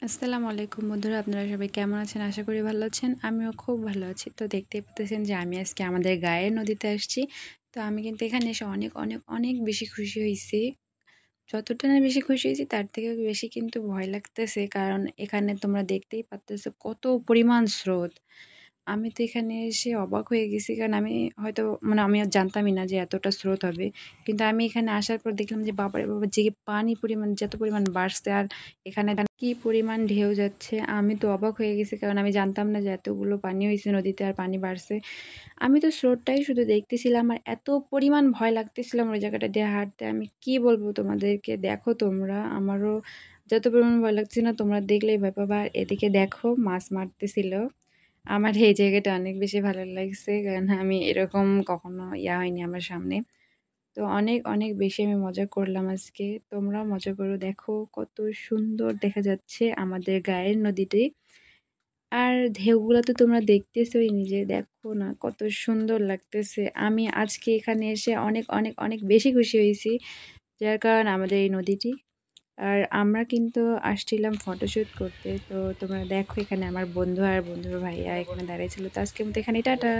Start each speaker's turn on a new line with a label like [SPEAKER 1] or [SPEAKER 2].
[SPEAKER 1] আসসালামু আলাইকুম বন্ধুরা, আপনারা সবাই কেমন আছেন? আশা করি ভালো আছেন। আমিও খুব ভালো আছি। তো দেখতেই পাচ্ছেন যে আমি আজকে আমাদের গাঁয়ের নদীতে আসছি। তো আমি কিন্তু এখানে এসে অনেক অনেক অনেক বেশি খুশি হইছি। যতটা না বেশি খুশি হয়েছি তার থেকেও বেশি কিন্তু ভয় লাগতেছে, কারণ এখানে তোমরা দেখতেই পাচ্তেছো কত পরিমাণ স্রোত। আমি তো এখানে এসে অবাক হয়ে গেছি, কারণ আমি হয়তো আমি আর জানতামই না যে এতটা স্রোত হবে। কিন্তু আমি এখানে আসার পর দেখলাম যে বাবারে বাবা, যে পানি পরিমাণ যত পরিমাণ বাড়ছে, আর এখানে কি পরিমাণ ঢেউ যাচ্ছে, আমি তো অবাক হয়ে গেছি, কারণ আমি জানতাম না যে এতগুলো পানি হয়েছে নদীতে আর পানি বাড়ছে। আমি তো স্রোতটাই শুধু দেখতেছিলাম আর এত পরিমাণ ভয় লাগতেছিলাম ওই জায়গাটা দিয়ে হাঁটতে, আমি কি বলবো তোমাদেরকে। দেখো তোমরা, আমারও যত পরিমাণ ভয় লাগছে না, তোমরা দেখলেই ভয় পাবা। আর এদিকে দেখো মাছ মারতেছিল। আমার এই জায়গাটা অনেক বেশি ভালো লাগছে, কারণ আমি এরকম কখনো হয়নি আমার সামনে। তো অনেক অনেক বেশি আমি মজা করলাম আজকে। তোমরাও মজা করো, দেখো কত সুন্দর দেখা যাচ্ছে আমাদের গায়ের নদীটি। আর ঢেউগুলো তো তোমরা দেখতেছোই, নিজে দেখো না কত সুন্দর লাগতেছে। আমি আজকে এখানে এসে অনেক অনেক অনেক বেশি খুশি হয়েছি, যার কারণ আমাদের এই নদীটি। আর আমরা কিন্তু আসছিলাম ফটোশুট করতে। তো তোমরা দেখো এখানে আমার বন্ধু আর বন্ধুর ভাইয়া এখানে দাঁড়িয়েছিল। তো আজকে মতো এখানে টাটা।